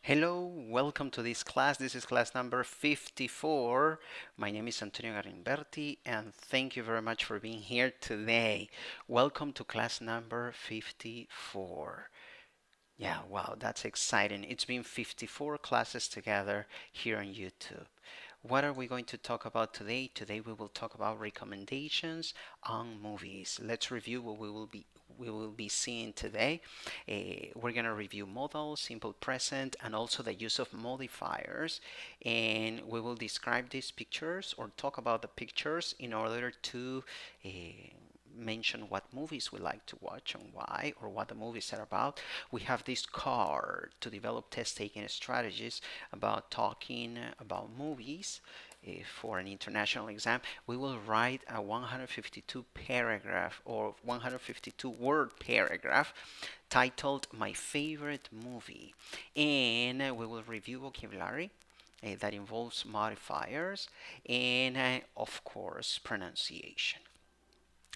Hello, welcome to this class. This is class number 54. My name is Antonio Galimberti, and thank you very much for being here today. Welcome to class number 54. Yeah, wow, that's exciting. It's been 54 classes together here on YouTube. What are we going to talk about today? Today we will talk about recommendations on movies. Let's review what we will be seeing today. We're going to review modal, simple present, and also the use of modifiers. And we will describe these pictures or talk about the pictures in order to uh, mention what movies we like to watch and why, or what the movies are about. We have this card to develop test taking strategies about talking about movies. For an international exam, we will write a 152 paragraph or 152 word paragraph titled My Favorite Movie. And we will review vocabulary that involves modifiers and, of course, pronunciation.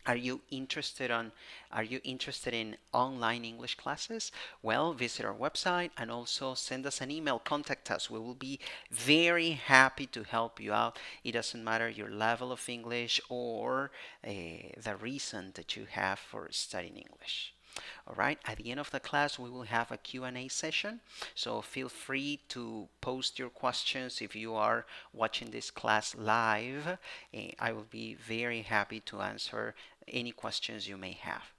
Are you interested on are you interested in online English classes? Well, visit our website and also send us an email, contact us. We will be very happy to help you out. It doesn't matter your level of English or the reason that you have for studying English. All right, at the end of the class, we will have a Q&A session. So feel free to post your questions if you are watching this class live. I will be very happy to answer any questions you may have.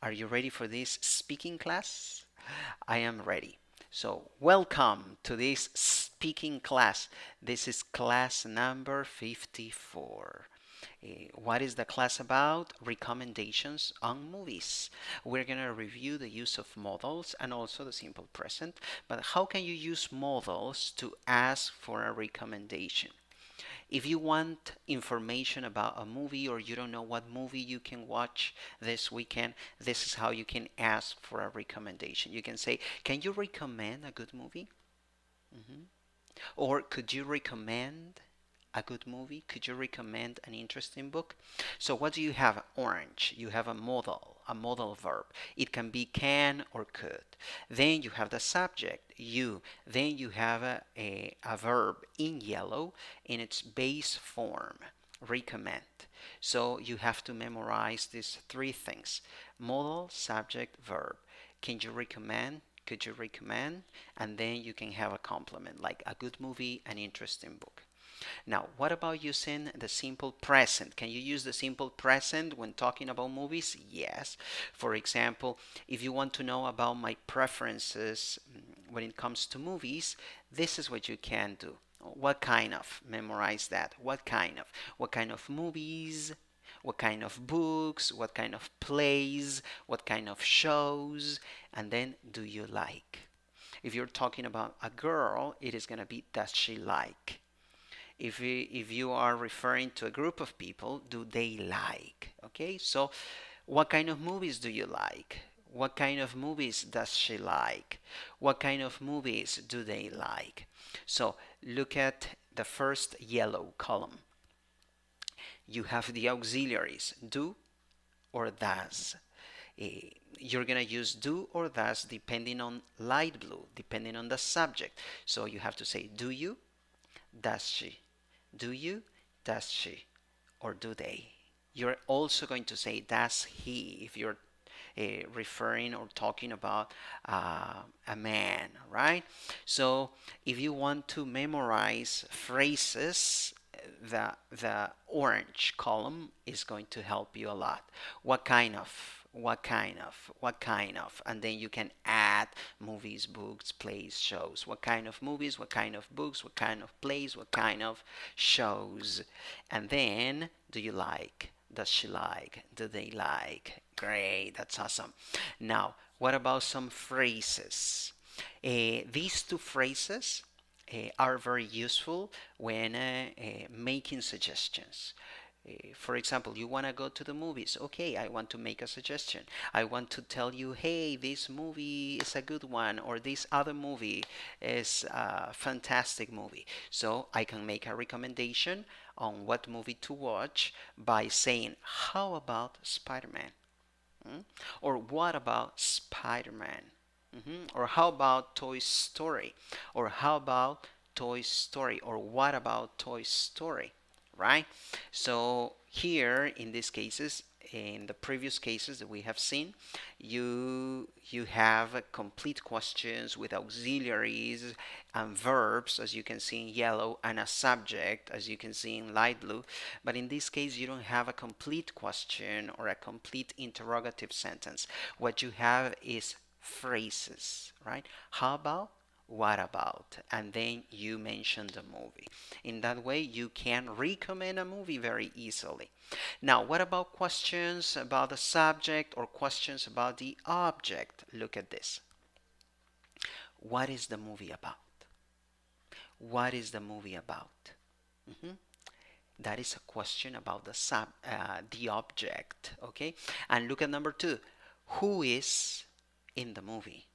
Are you ready for this speaking class? I am ready. So, welcome to this speaking class. This is class number 54. What is the class about? Recommendations on movies. We're going to review the use of modals and also the simple present. But how can you use modals to ask for a recommendation? If you want information about a movie or you don't know what movie you can watch this weekend, this is how you can ask for a recommendation. You can say, can you recommend a good movie? Mhm. Or could you recommend a good movie? Could you recommend an interesting book? So what do you have? Orange. You have a modal verb. It can be can or could. Then you have the subject, you. Then you have a verb in yellow in its base form, recommend. So you have to memorize these three things: modal, subject, verb. Can you recommend? Could you recommend? And then you can have a complement like a good movie, an interesting book. Now, what about using the simple present? Can you use the simple present when talking about movies? Yes. For example, if you want to know about my preferences when it comes to movies, this is what you can do. What kind of? Memorize that. What kind of? What kind of movies? What kind of books? What kind of plays? What kind of shows? And then, do you like? If you're talking about a girl, it is going to be does she like? If you are referring to a group of people, do they like? Okay, so what kind of movies do you like? What kind of movies does she like? What kind of movies do they like? So look at the first yellow column. You have the auxiliaries, do or does. You're going to use do or does depending on light blue, depending on the subject. So you have to say, do you? Does she? Do you? Does she? Or do they? You're also going to say does he if you're referring or talking about a man, right? So if you want to memorize phrases, the orange column is going to help you a lot. What kind of? What kind of, and then you can add movies, books, plays, shows. What kind of movies, what kind of books, what kind of plays, what kind of shows. And then, do you like? Does she like? Do they like? Great, that's awesome. Now, what about some phrases? These two phrases are very useful when making suggestions. For example, you want to go to the movies. Okay, I want to make a suggestion. I want to tell you, hey, this movie is a good one, or this other movie is a fantastic movie. So I can make a recommendation on what movie to watch by saying, how about Spider-Man? Hmm? Or what about Spider-Man? Or how about Toy Story? Or how about Toy Story? Or what about Toy Story? Right? So here in these cases, in the previous cases that we have seen, you have complete questions with auxiliaries and verbs, as you can see in yellow, and a subject, as you can see in light blue. But in this case, you don't have a complete question or a complete interrogative sentence. What you have is phrases, right? How about, what about, and then you mention the movie. In that way, you can recommend a movie very easily. Now, what about questions about the subject or questions about the object? Look at this. What is the movie about? What is the movie about? Mhm. That is a question about the object, okay? And look at number two. Who is in the movie?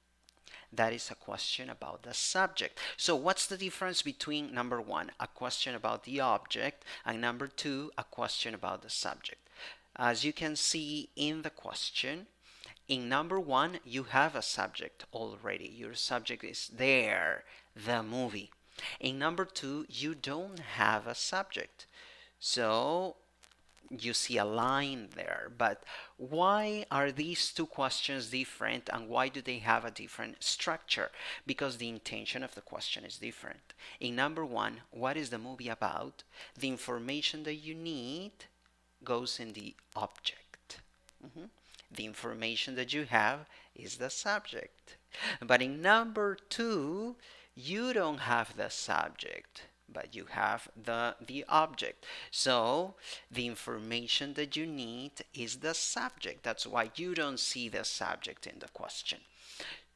That is a question about the subject. So what's the difference between number one, a question about the object, and number two, a question about the subject? As you can see in the question, in number one, you have a subject already. Your subject is there, the movie. In number two, you don't have a subject. So you see a line there. But why are these two questions different, and why do they have a different structure? Because the intention of the question is different. In number one, what is the movie about? The information that you need goes in the object. Mhm. The information that you have is the subject. But in number two, you don't have the subject, but you have the object. So the information that you need is the subject. That's why you don't see the subject in the question.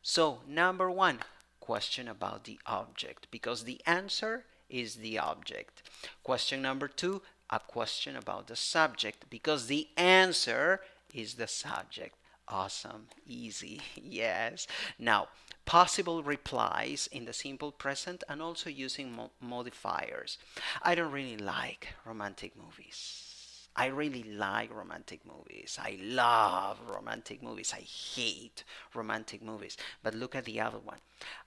So number one, question about the object, because the answer is the object. Question number two, a question about the subject, because the answer is the subject. Awesome, easy, yes. Now, possible replies in the simple present and also using modifiers. I don't really like romantic movies. I really like romantic movies. I love romantic movies. I hate romantic movies. But look at the other one.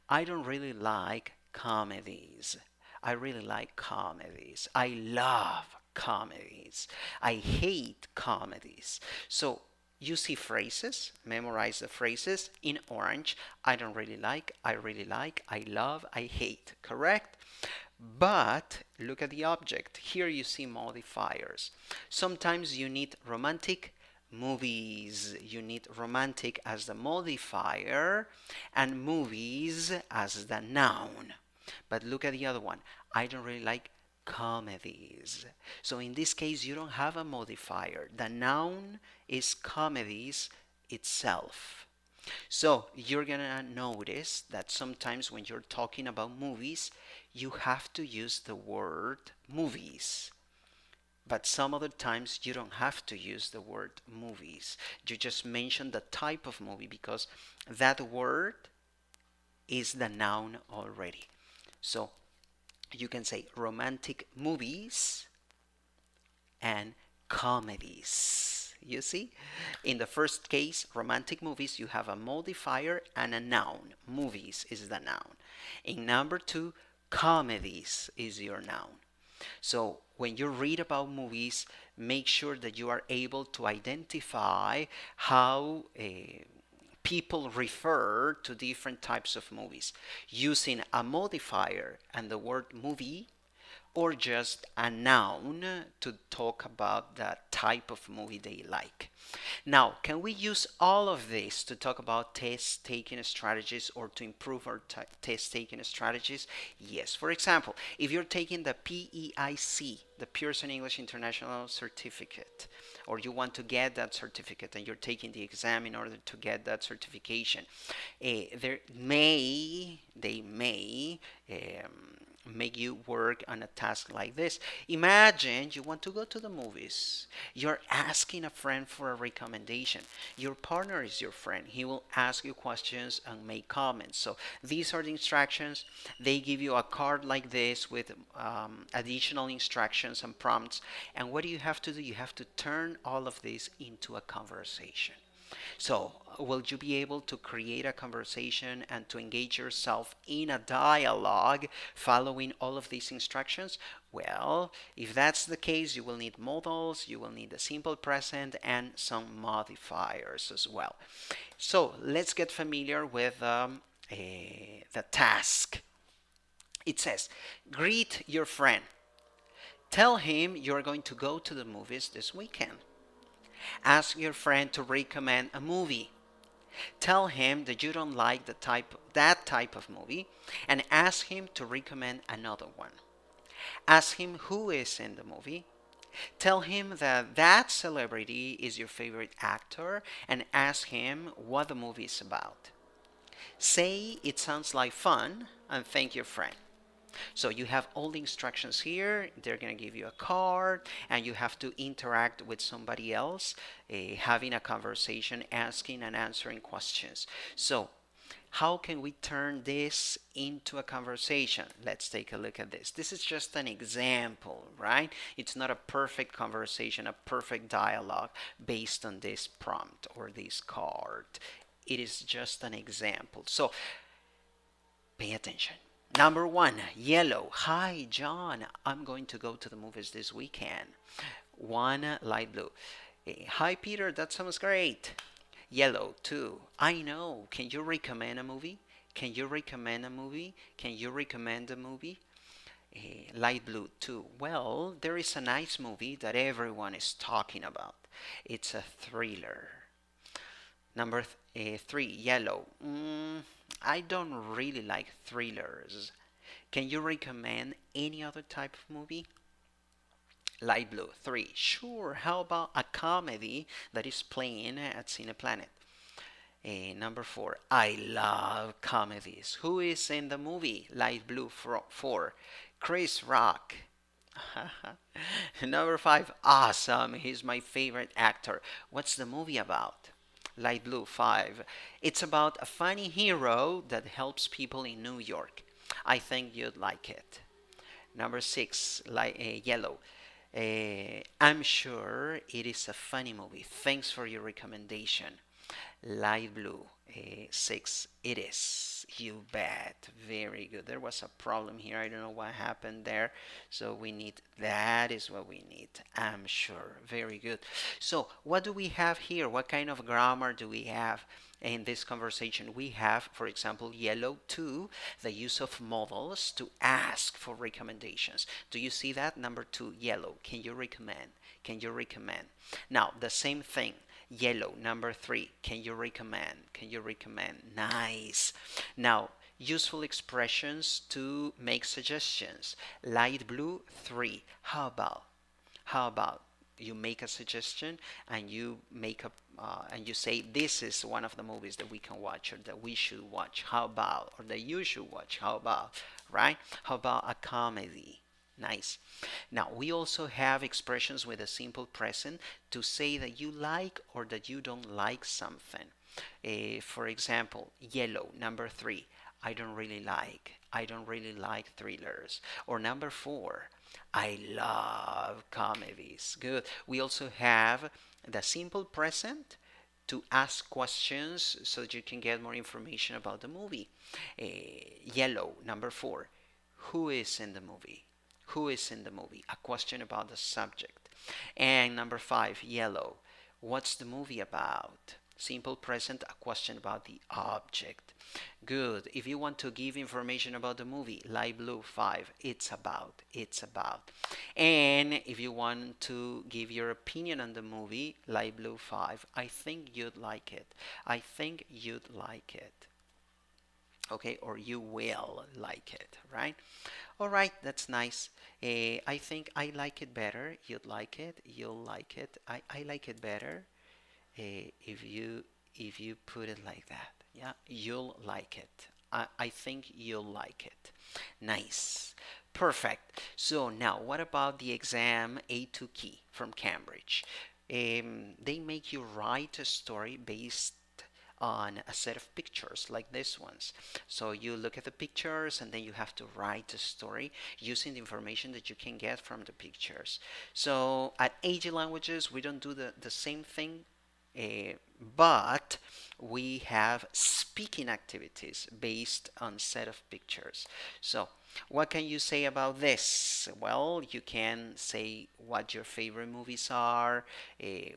I don't really like comedies. I really like comedies. I love comedies. I hate comedies. So you see phrases, memorize the phrases in orange. I don't really like, I really like, I love, I hate. Correct? But look at the object. Here you see modifiers. Sometimes you need romantic movies. You need romantic as the modifier and movies as the noun. But look at the other one. I don't really like comedies. So in this case, you don't have a modifier. The noun is comedies itself. So you're gonna notice that sometimes when you're talking about movies, you have to use the word movies. But some other times you don't have to use the word movies. You just mention the type of movie because that word is the noun already. So you can say romantic movies and comedies. You see? In the first case, romantic movies, you have a modifier and a noun. Movies is the noun. In number two, comedies is your noun. So when you read about movies, make sure that you are able to identify how people refer to different types of movies using a modifier and the word movie, or just a noun to talk about the type of movie they like. Now, can we use all of this to talk about test taking strategies or to improve our test taking strategies? Yes. For example, if you're taking the PEIC, the Pearson English International Certificate, or you want to get that certificate and you're taking the exam in order to get that certification, they may make you work on a task like this. Imagine you want to go to the movies. You're asking a friend for a recommendation. Your partner is your friend. He will ask you questions and make comments. So these are the instructions. They give you a card like this with additional instructions and prompts. And what do you have to do? You have to turn all of this into a conversation. So, will you be able to create a conversation and to engage yourself in a dialogue following all of these instructions? Well, if that's the case, you will need modals, you will need the simple present, and some modifiers as well. So, let's get familiar with the task. It says, greet your friend. Tell him you're going to go to the movies this weekend. Ask your friend to recommend a movie. Tell him that you don't like that type of movie and ask him to recommend another one. Ask him who is in the movie. Tell him that that celebrity is your favorite actor and ask him what the movie is about. Say it sounds like fun and thank your friend. So you have all the instructions here. They're going to give you a card and you have to interact with somebody else, having a conversation, asking and answering questions. So how can we turn this into a conversation? Let's take a look at this. This is just an example, right? It's not a perfect conversation, a perfect dialogue based on this prompt or this card. It is just an example. So pay attention. Number one, yellow. Hi, John. I'm going to go to the movies this weekend. One, light blue. Hi, Peter. That sounds great. Yellow, two. I know. Can you recommend a movie? Can you recommend a movie? Can you recommend a movie? Light blue, two. Well, there is a nice movie that everyone is talking about. It's a thriller. Number three, yellow. I don't really like thrillers. Can you recommend any other type of movie? Light blue, three. Sure, how about a comedy that is playing at Cineplanet? Number four, I love comedies. Who is in the movie? Light blue, four. Chris Rock. Number five, awesome. He's my favorite actor. What's the movie about? Light blue, five. It's about a funny hero that helps people in New York. I think you'd like it. Number six, yellow. I'm sure it is a funny movie. Thanks for your recommendation. Light blue, six. It is. You bet. Very good. There was a problem here. I don't know what happened there. So we need, that is what we need. I'm sure. Very good. So what do we have here? What kind of grammar do we have in this conversation? We have, for example, yellow two, the use of modals to ask for recommendations. Do you see that? Number two, yellow. Can you recommend? Can you recommend? Now, the same thing. Yellow, number three. Can you recommend? Can you recommend? Nice. Now, useful expressions to make suggestions. Light blue, three. How about? How about you make a suggestion and you make a and you say this is one of the movies that we can watch or that we should watch. How about? Or that you should watch. How about? Right? How about a comedy? Nice. Now, we also have expressions with a simple present to say that you like or that you don't like something. For example, yellow, number three. I don't really like. I don't really like thrillers. Or number four. I love comedies. Good. We also have the simple present to ask questions so that you can get more information about the movie. Yellow, number four. Who is in the movie? Who is in the movie? A question about the subject. And number five, yellow. What's the movie about? Simple present, a question about the object. Good. If you want to give information about the movie, light blue, five. It's about. It's about. And if you want to give your opinion on the movie, light blue, five. I think you'd like it. I think you'd like it. Okay, or you will like it, right? All right, that's nice. I think I like it better. You'd like it. You'll like it. I like it better. If you put it like that, yeah, you'll like it. I think you'll like it. Nice, perfect. So now, what about the exam A2 key from Cambridge? They make you write a story based on a set of pictures like this ones. So you look at the pictures and then you have to write a story using the information that you can get from the pictures. So at AG Languages, we don't do the same thing Uh, but we have speaking activities based on set of pictures. So what can you say about this? Well, you can say what your favorite movies are,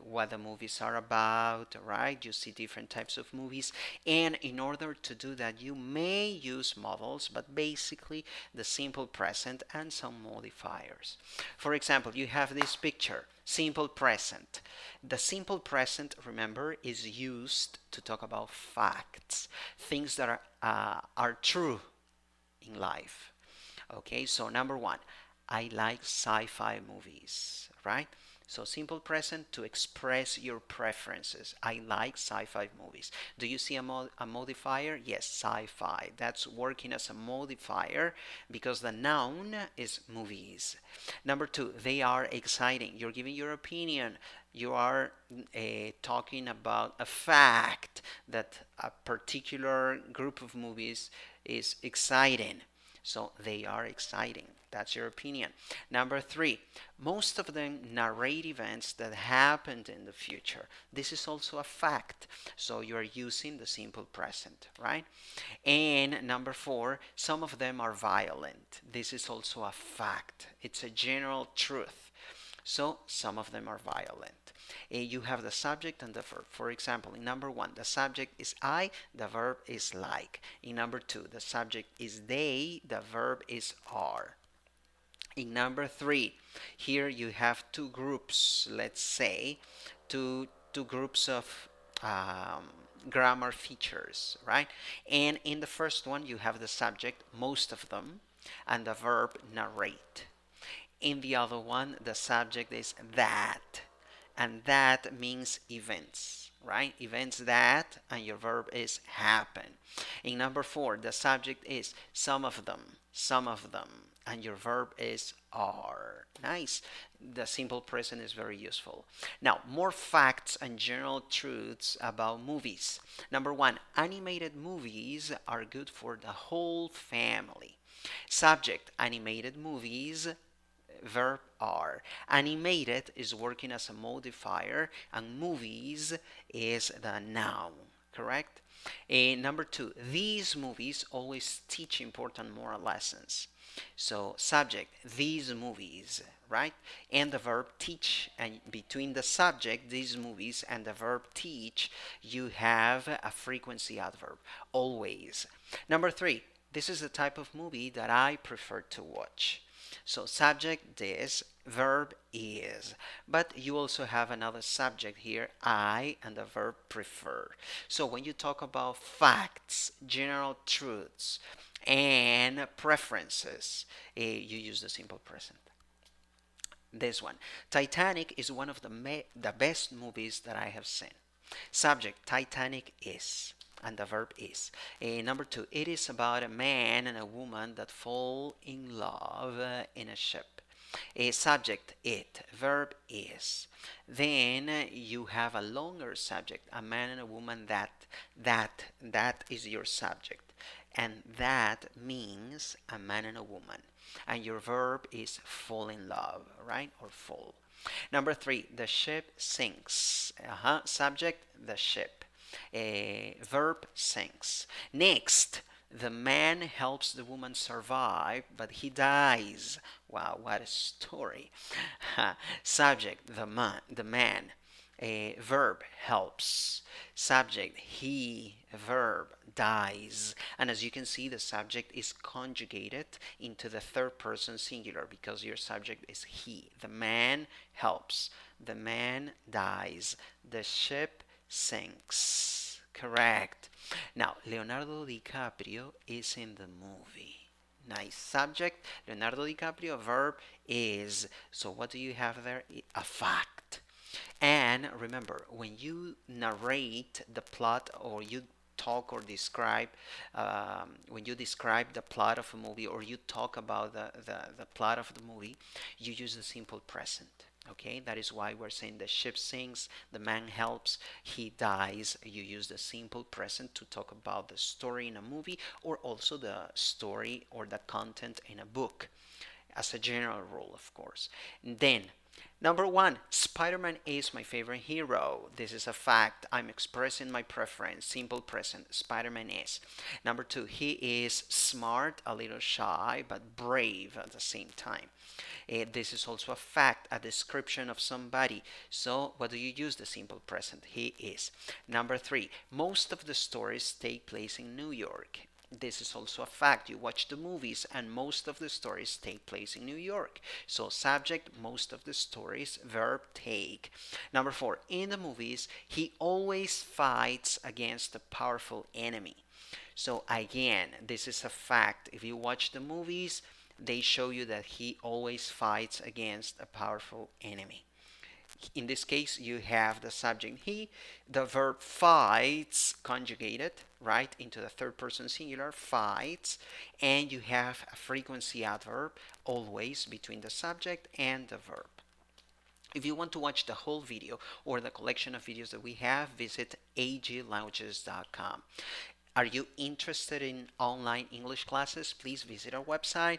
what the movies are about, right? You see different types of movies, and in order to do that, you may use models, but basically the simple present and some modifiers. For example, you have this picture, simple present. The simple present, remember, is used to talk about facts, things that are true in life. Okay, so number one, I like sci-fi movies, right? So simple present to express your preferences. I like sci-fi movies. Do you see a modifier? Yes, sci-fi. That's working as a modifier because the noun is movies. Number two, they are exciting. You're giving your opinion. You are talking about a fact that a particular group of movies is exciting. So they are exciting. That's your opinion. Number three, most of them narrate events that happened in the future. This is also a fact. So you are using the simple present, right? And number four, some of them are violent. This is also a fact. It's a general truth. So some of them are violent. You have the subject and the verb. For example, in number one, the subject is I, the verb is like. In number two, the subject is they, the verb is are. In number three, here you have two groups, let's say, two groups of um, grammar features, right? And in the first one, you have the subject, most of them, and the verb narrate. In the other one, the subject is that, and that means events, right? Events that, and your verb is happen. In number four, the subject is some of them, and your verb is are. Nice. The simple present is very useful. Now, more facts and general truths about movies. Number one, animated movies are good for the whole family. Subject, animated movies, verb are. Animated is working as a modifier, and movies is the noun, correct? Number two, these movies always teach important moral lessons. So, subject, these movies, right? And the verb teach, and between the subject, these movies, and the verb teach, you have a frequency adverb, always. Number three, this is the type of movie that I prefer to watch. So subject this, verb is. But you also have another subject here, I, and the verb prefer. So when you talk about facts, general truths, and preferences, you use the simple present. This one, Titanic is one of the best movies that I have seen. Subject, Titanic is, and the verb is. Number two, it is about a man and a woman that fall in love in a ship. Subject, it, verb is. Then you have a longer subject, a man and a woman that is your subject. And that means a man and a woman. And your verb is fall in love, right? Or fall. Number three, the ship sinks. Subject, the ship. Verb sinks. Next, the man helps the woman survive, but he dies. Wow, what a story. Subject, the man. Verb helps. Subject, he. Verb dies. And as you can see, the subject is conjugated into the third person singular because your subject is he. The man helps. The man dies. The ship sinks. Correct. Now, Leonardo DiCaprio is in the movie. Nice. Subject, Leonardo DiCaprio. Verb is. So what do you have there? A fact. And remember, when you narrate the plot or you talk or describe, when you describe the plot of a movie or you talk about the plot of the movie, you use the simple present. Okay, that is why we're saying the ship sinks, the man helps, he dies. You use the simple present to talk about the story in a movie or also the story or the content in a book as a general rule, of course. And then Number one, Spider-Man is my favorite hero. This is a fact. I'm expressing my preference. Simple present. Spider-Man is. Number two, he is smart, a little shy, but brave at the same time. This is also a fact, a description of somebody. So, what do you use? The simple present. He is. Number three, most of the stories take place in New York. This is also a fact. You watch the movies, and most of the stories take place in New York. So, subject, most of the stories, verb, take. Number four, in the movies, he always fights against a powerful enemy. So, again, this is a fact. If you watch the movies, they show you that he always fights against a powerful enemy. In this case, you have the subject he, the verb fights conjugated, right, into the third person singular, fights, and you have a frequency adverb always between the subject and the verb. If you want to watch the whole video or the collection of videos that we have, visit aglanguages.com. Are you interested in online English classes? Please visit our website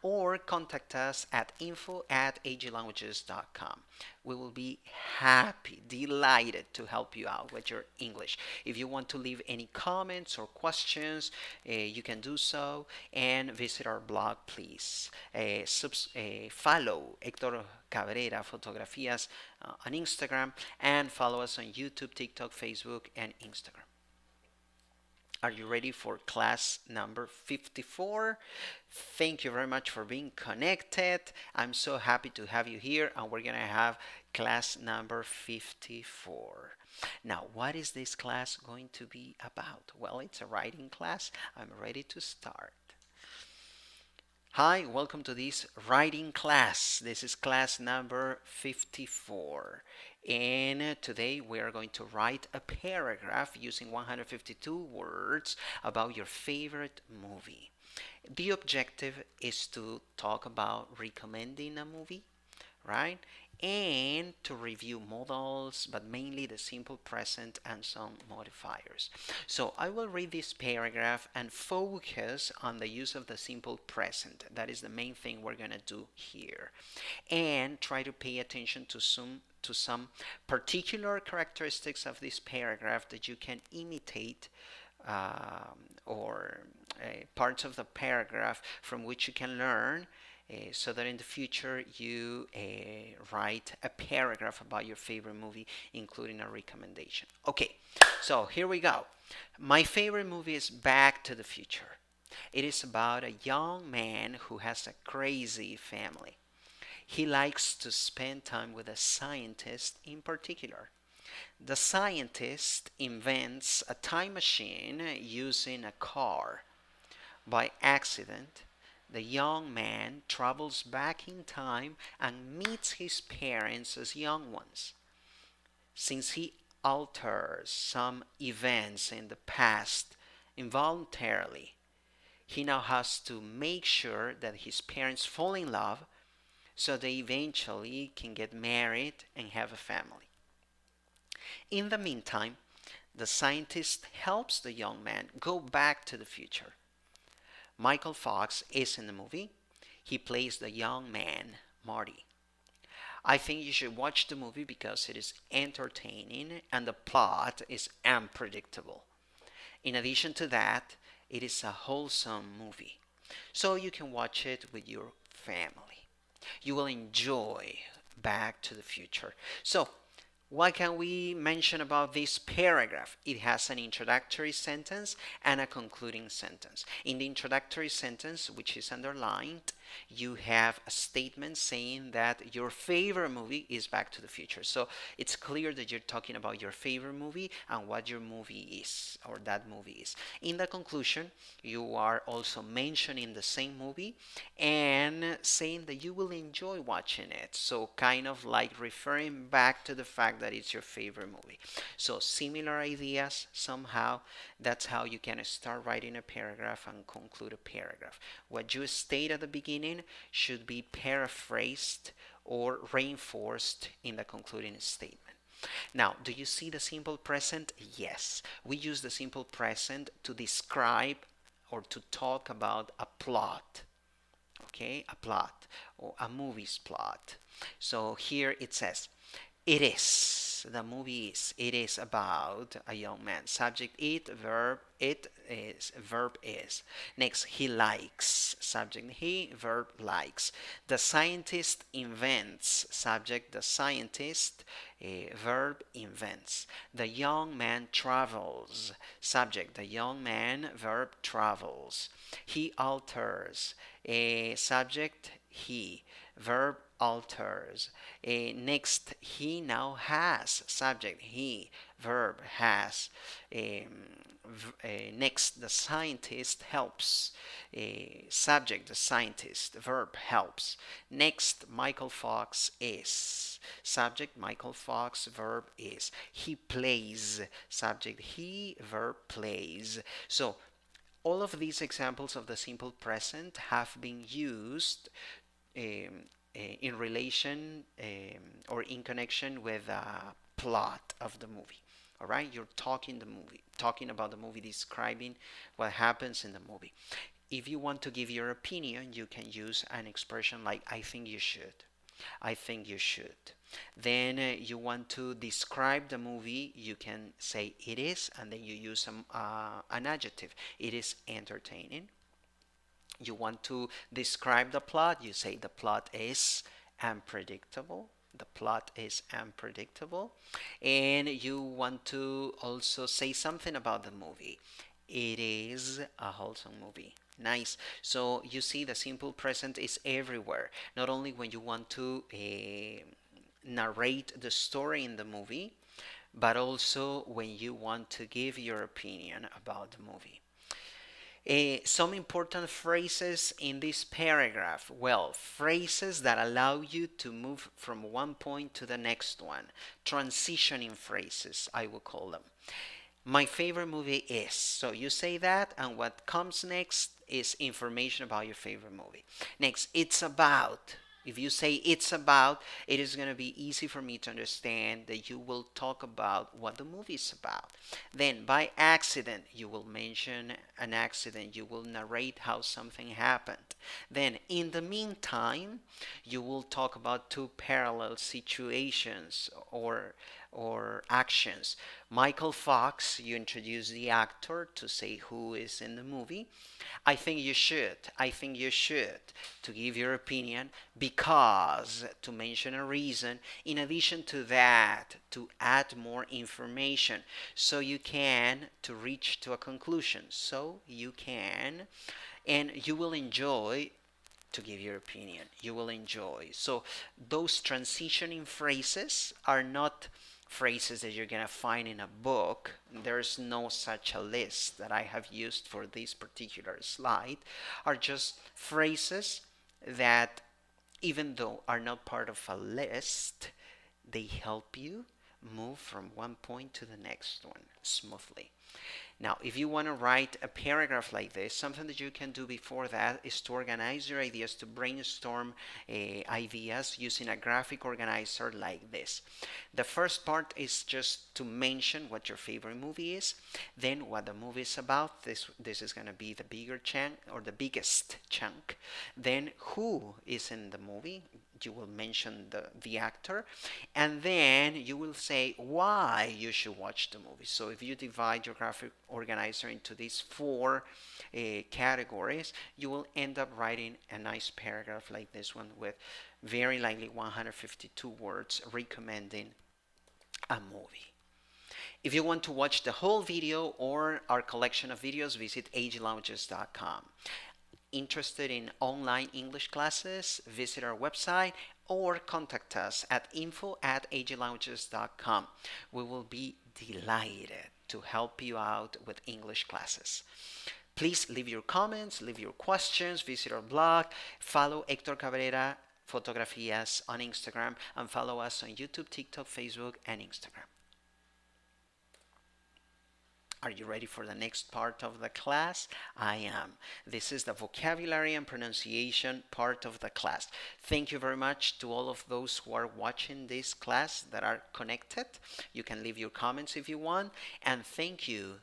or contact us at info@aglanguages.com. We will be happy, delighted to help you out with your English. If you want to leave any comments or questions, you can do so and visit our blog, please. Follow Héctor Cabrera Fotografías on Instagram and follow us on YouTube, TikTok, Facebook, and Instagram. Are you ready for class number 54? Thank you very much for being connected. I'm so happy to have you here, and we're going to have class number 54. Now, what is this class going to be about? Well, it's a writing class. I'm ready to start. Hi, welcome to this writing class. This is class number 54. And today we are going to write a paragraph using 152 words about your favorite movie. The objective is to talk about recommending a movie, right? And to review modals, but mainly the simple present and some modifiers. So I will read this paragraph and focus on the use of the simple present. That is the main thing we're going to do here. And try to pay attention to some particular characteristics of this paragraph that you can imitate or parts of the paragraph from which you can learn so that in the future you write a paragraph about your favorite movie, including a recommendation. Okay, so here we go. My favorite movie is Back to the Future. It is about a young man who has a crazy family. He likes to spend time with a scientist in particular. The scientist invents a time machine using a car. By accident, the young man travels back in time and meets his parents as young ones. Since he alters some events in the past involuntarily, he now has to make sure that his parents fall in love so they eventually can get married and have a family. In the meantime, the scientist helps the young man go back to the future. Michael Fox is in the movie. He plays the young man, Marty. I think you should watch the movie because it is entertaining and the plot is unpredictable. In addition to that, it is a wholesome movie, so you can watch it with your family. You will enjoy Back to the Future. So, what can we mention about this paragraph? It has an introductory sentence and a concluding sentence. In the introductory sentence, which is underlined, you have a statement saying that your favorite movie is Back to the Future. So it's clear that you're talking about your favorite movie and what your movie is, or that movie is. In the conclusion, you are also mentioning the same movie and saying that you will enjoy watching it. So kind of like referring back to the fact that it's your favorite movie. So similar ideas somehow. That's how you can start writing a paragraph and conclude a paragraph. What you state at the beginning should be paraphrased or reinforced in the concluding statement. Now, do you see the simple present? Yes. We use the simple present to describe or to talk about a plot. Okay, a plot. or a movie's plot. So here it says, it is, the movie is, it is about a young man. Subject it, verb it is, verb is. Next, he likes. Subject he, verb likes. The scientist invents. Subject the scientist, verb invents. The young man travels. Subject the young man, verb travels. He alters. Subject he, verb alters. Next, he now has. Subject he, verb has. Next, the scientist helps. Subject the scientist, verb helps. Next, Michael Fox is. Subject Michael Fox, verb is. He plays. Subject he, verb plays. So all of these examples of the simple present have been used um, in relation or in connection with the plot of the movie. All right, you're talking about the movie, describing what happens in the movie. If you want to give your opinion, you can use an expression like I think you should. I think you should. Then you want to describe the movie, you can say it is, and then you use an adjective. It is entertaining. You want to describe the plot, you say the plot is unpredictable. The plot is unpredictable. And you want to also say something about the movie. It is a wholesome movie. Nice. So you see the simple present is everywhere. Not only when you want to narrate the story in the movie, but also when you want to give your opinion about the movie. Some important phrases in this paragraph. Well, phrases that allow you to move from one point to the next one. Transitioning phrases, I will call them. My favorite movie is. So you say that, and what comes next is information about your favorite movie. Next, it's about. If you say it's about, it is going to be easy for me to understand that you will talk about what the movie is about. Then, by accident, you will mention an accident. You will narrate how something happened. Then, in the meantime, you will talk about two parallel situations or actions. Michael Fox, you introduce the actor to say who is in the movie. I think you should. I think you should to give your opinion because to mention a reason. In addition to that, to add more information so you can to reach to a conclusion. So you can and you will enjoy to give your opinion. You will enjoy. So those transitioning phrases are not phrases that you're going to find in a book. There's no such a list that I have used for this particular slide. Are just phrases that, even though are not part of a list, they help you move from one point to the next one smoothly. Now, if you want to write a paragraph like this, something that you can do before that is to organize your ideas, to brainstorm ideas using a graphic organizer like this. The first part is just to mention what your favorite movie is, then what the movie is about. This is going to be the bigger chunk or the biggest chunk. Then who is in the movie. You will mention the actor, and then you will say why you should watch the movie. So if you divide your graphic organizer into these four categories, you will end up writing a nice paragraph like this one with very likely 152 words recommending a movie. If you want to watch the whole video or our collection of videos, visit aglounges.com. Interested in online English classes, visit our website or contact us at info@aglounges.com. We will be delighted to help you out with English classes. Please leave your comments, leave your questions, visit our blog, follow Hector Cabrera Fotografías on Instagram, and follow us on YouTube, TikTok, Facebook, and Instagram. Are you ready for the next part of the class? I am. This is the vocabulary and pronunciation part of the class. Thank you very much to all of those who are watching this class that are connected. You can leave your comments if you want. And thank you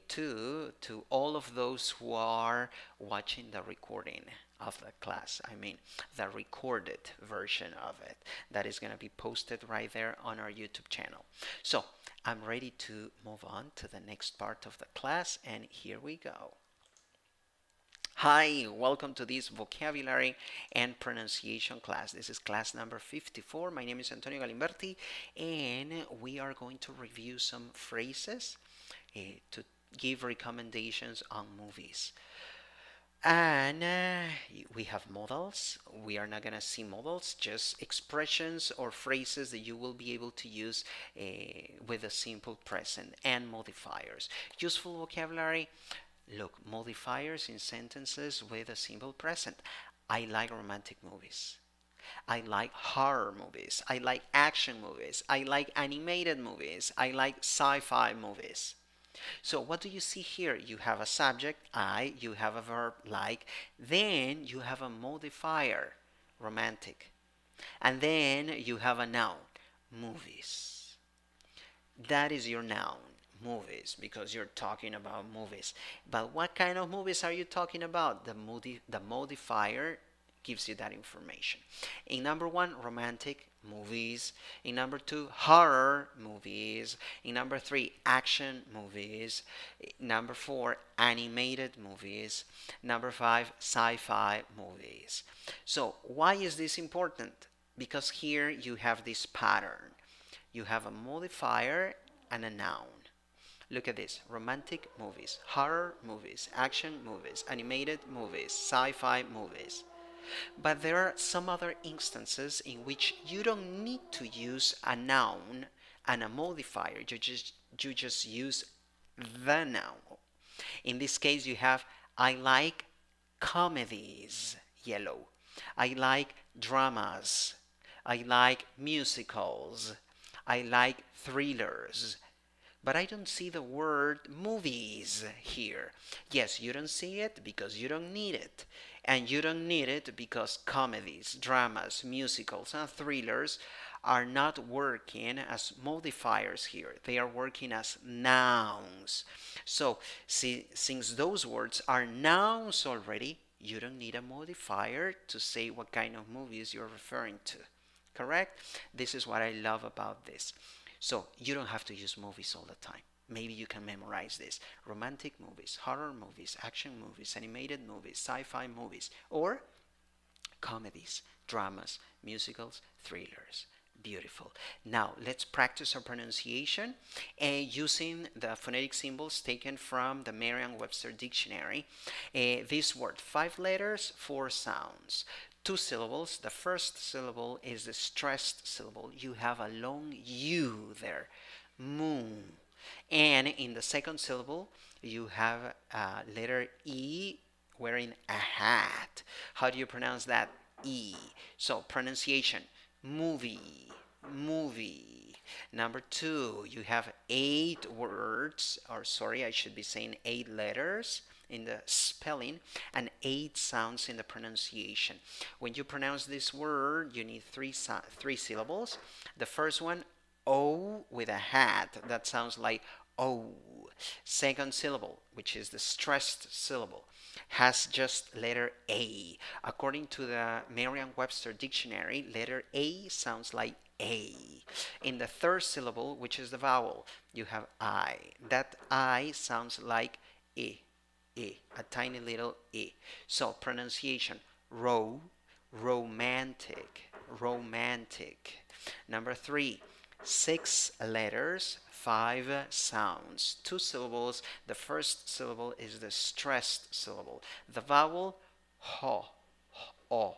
to all of those who are watching the recording. of the class. I mean, the recorded version of it that is going to be posted right there on our YouTube channel. So I'm ready to move on to the next part of the class, and here we go. Hi, welcome to this vocabulary and pronunciation class. This is class number 54. My name is Antonio Galimberti, and we are going to review some phrases to give recommendations on movies. And we have modals. We are not going to see modals, just expressions or phrases that you will be able to use with a simple present and modifiers. Useful vocabulary. Look, modifiers in sentences with a simple present. I like romantic movies. I like horror movies. I like action movies. I like animated movies. I like sci-fi movies. So what do you see here? You have a subject, I, you have a verb, like, then you have a modifier, romantic, and then you have a noun, movies. That is your noun, movies, because you're talking about movies. But what kind of movies are you talking about? The modifier gives you that information. In number one, romantic movies. In number two, horror movies. In number three, action movies. Number four, animated movies. Number five, sci-fi movies. So why is this important? Because here you have this pattern. You have a modifier and a noun. Look at this: romantic movies, horror movies, action movies, animated movies, sci-fi movies. But there are some other instances in which you don't need to use a noun and a modifier. You just use the noun. In this case, you have I like comedies, yellow. I like dramas. I like musicals. I like thrillers. But I don't see the word movies here. Yes, you don't see it because you don't need it. And you don't need it because comedies, dramas, musicals, and thrillers are not working as modifiers here. They are working as nouns. So, since those words are nouns already, you don't need a modifier to say what kind of movies you're referring to. Correct? This is what I love about this. So you don't have to use movies all the time. Maybe you can memorize this. Romantic movies, horror movies, action movies, animated movies, sci-fi movies, or comedies, dramas, musicals, thrillers. Beautiful. Now let's practice our pronunciation using the phonetic symbols taken from the Merriam-Webster dictionary. This word, 5 letters, 4 sounds. 2 syllables. The first syllable is the stressed syllable. You have a long U there. Moon. And in the second syllable, you have letter E wearing a hat. How do you pronounce that? E. So pronunciation, movie, movie. Number 2, you have 8 words, or sorry, I should be saying 8 letters in the spelling and 8 sounds in the pronunciation. When you pronounce this word, you need three syllables. The first one, O with a hat. That sounds like O. Second syllable, which is the stressed syllable, has just letter A. According to the Merriam-Webster dictionary, letter A sounds like A. In the third syllable, which is the vowel, you have I. That I sounds like E. E, a tiny little E. So pronunciation, romantic, romantic. Number 3, 6 letters, 5 sounds, 2 syllables. The first syllable is the stressed syllable. The vowel, ho, o.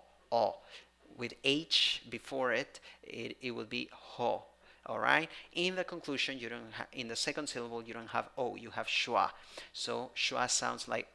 With H before it, it will be ho. All right. In the conclusion, you don't. In the second syllable, you don't have o. You have schwa. So schwa sounds like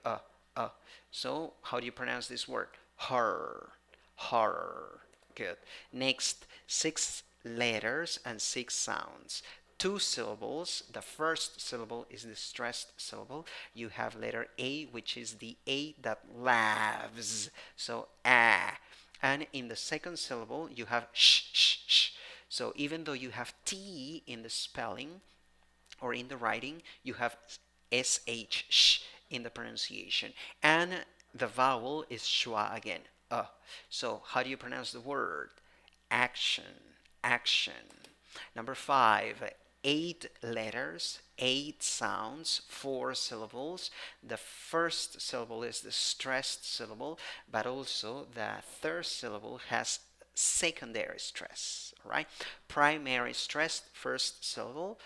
So how do you pronounce this word? Horror. Horror. Good. Next, 6 letters and 6 sounds. 2 syllables. The first syllable is the stressed syllable. You have letter A, which is the A that laughs. So ah. And in the second syllable, you have sh. So even though you have T in the spelling or in the writing, you have sh in the pronunciation. And the vowel is schwa again. So how do you pronounce the word? Action, action. Number 5, 8 letters, 8 sounds, 4 syllables. The first syllable is the stressed syllable, but also the third syllable has secondary stress. All right, primary stressed first syllable,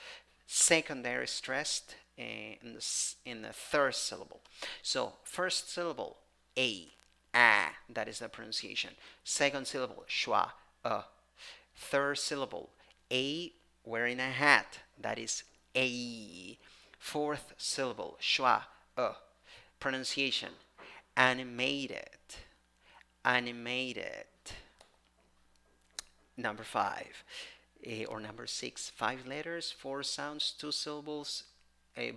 secondary stressed in the third syllable. So first syllable, a, that is the pronunciation. Second syllable, schwa, third syllable, a wearing a hat, that is a. Fourth syllable, schwa, pronunciation, animated, animated. Number 5, or number 6, 5 letters, 4 sounds, 2 syllables.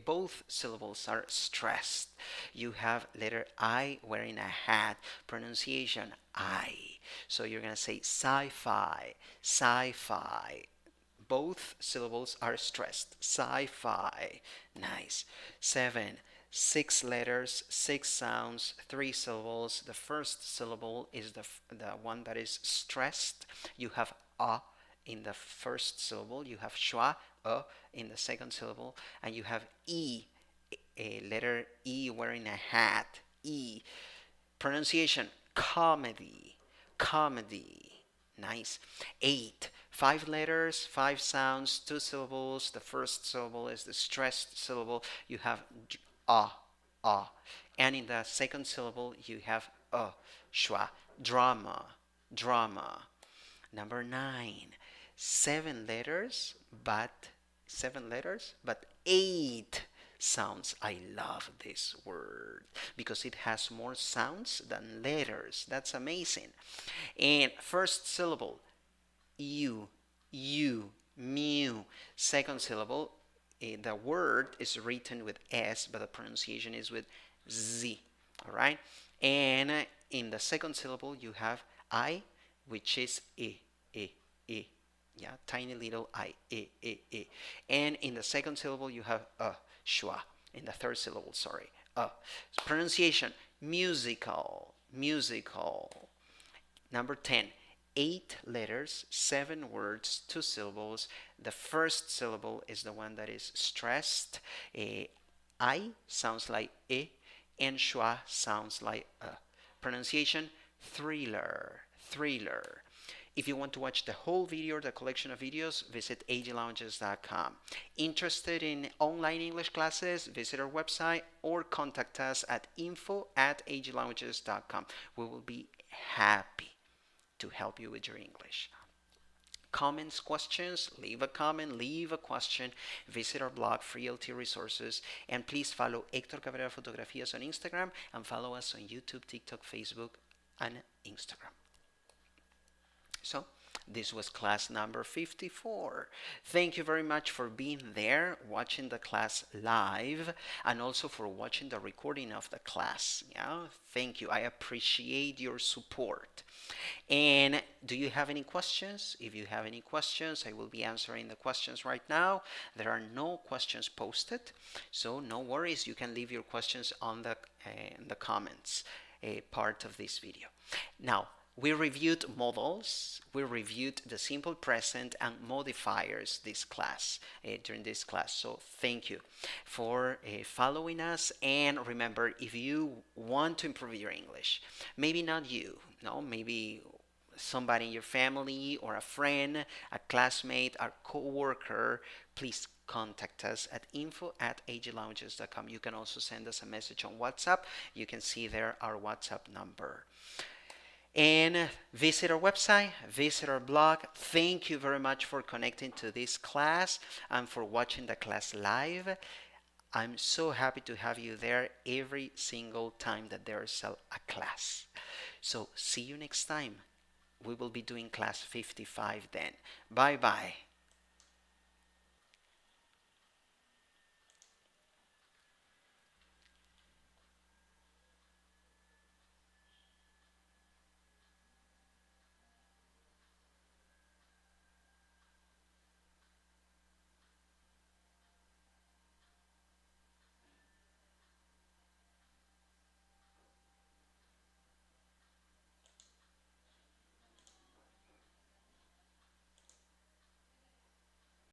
Both syllables are stressed. You have letter I wearing a hat, pronunciation I. So you're going to say sci-fi, sci-fi. Both syllables are stressed. Sci-fi. Nice. 7, 6 letters, 6 sounds, 3 syllables. The first syllable is the one that is stressed. You have a in the first syllable. You have schwa, in the second syllable, and you have e, a letter E wearing a hat. E. Pronunciation comedy, comedy. Nice. 8, 5 letters, 5 sounds, 2 syllables. The first syllable is the stressed syllable. You have ah, ah. And in the second syllable, you have schwa, drama, drama. Number 9, 7 letters, but 7 letters, but 8 sounds. I love this word because it has more sounds than letters. That's amazing. And first syllable, you, mew. Second syllable, the word is written with S, but the pronunciation is with Z. All right. And in the second syllable, you have I, which is e, e. Yeah, tiny little I, e. And in the second syllable, you have schwa. In the third syllable, sorry, pronunciation, musical, musical. Number 10, 8 letters, 7 words, 2 syllables. The first syllable is the one that is stressed. I sounds like e, and schwa sounds like pronunciation, thriller, thriller. If you want to watch the whole video or the collection of videos, visit aglounges.com. Interested in online English classes, visit our website or contact us at info@aglounges.com. We will be happy to help you with your English. Comments, questions, leave a comment, leave a question, visit our blog, Free LT Resources, and please follow Hector Cabrera Fotografías on Instagram and follow us on YouTube, TikTok, Facebook, and Instagram. So this was class number 54. Thank you very much for being there, watching the class live, and also for watching the recording of the class. Yeah, thank you. I appreciate your support. And do you have any questions? If you have any questions, I will be answering the questions right now. There are no questions posted, so no worries. You can leave your questions on the comments part of this video. Now, we reviewed modals, we reviewed the simple present and modifiers during this class. So thank you for following us. And remember, if you want to improve your English, maybe not you, no, maybe somebody in your family or a friend, a classmate, a co-worker, please contact us at info@aglounges.com. You can also send us a message on WhatsApp. You can see there our WhatsApp number. And visit our website, visit our blog. Thank you very much for connecting to this class and for watching the class live. I'm so happy to have you there every single time that there's a class. So see you next time. We will be doing class 55 then. Bye bye.